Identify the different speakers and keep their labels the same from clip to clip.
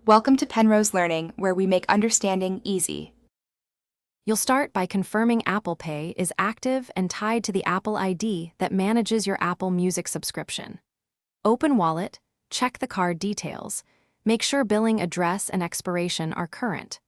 Speaker 1: Welcome to Penrose Learning, where we make understanding easy.
Speaker 2: You'll start by confirming Apple Pay is active and tied to the Apple ID that manages your Apple Music subscription. Open Wallet, check the card details, make sure billing address and expiration are current.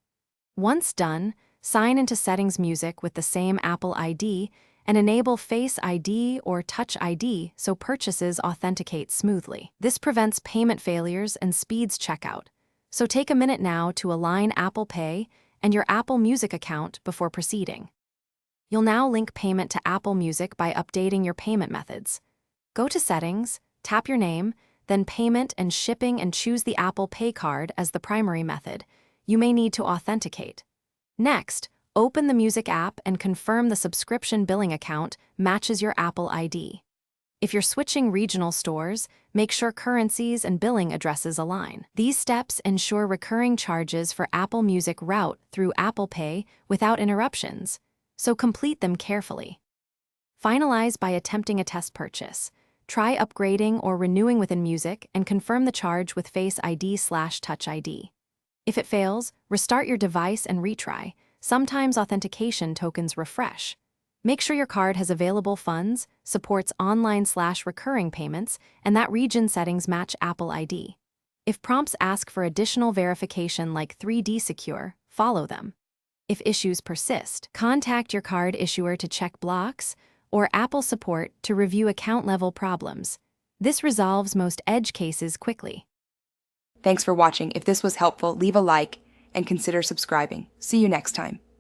Speaker 2: Once done, sign into Settings Music with the same Apple ID and enable Face ID or Touch ID so purchases authenticate smoothly. This prevents payment failures and speeds checkout. So take a minute now to align Apple Pay and your Apple Music account before proceeding. You'll now link payment to Apple Music by updating your payment methods. Go to Settings, tap your name, then Payment and Shipping and choose the Apple Pay card as the primary method. You may need to authenticate. Next, open the Music app and confirm the subscription billing account matches your Apple ID. If you're switching regional stores, make sure currencies and billing addresses align. These steps ensure recurring charges for Apple Music route through Apple Pay without interruptions, so complete them carefully. Finalize by attempting a test purchase. Try upgrading or renewing within Music and confirm the charge with Face ID/Touch ID. If it fails, restart your device and retry. Sometimes authentication tokens refresh. Make sure your card has available funds, supports online/recurring payments, and that region settings match Apple ID. If prompts ask for additional verification like 3D Secure, follow them. If issues persist, contact your card issuer to check blocks or Apple support to review account-level problems. This resolves most edge cases quickly.
Speaker 1: Thanks for watching. If this was helpful, leave a like and consider subscribing. See you next time.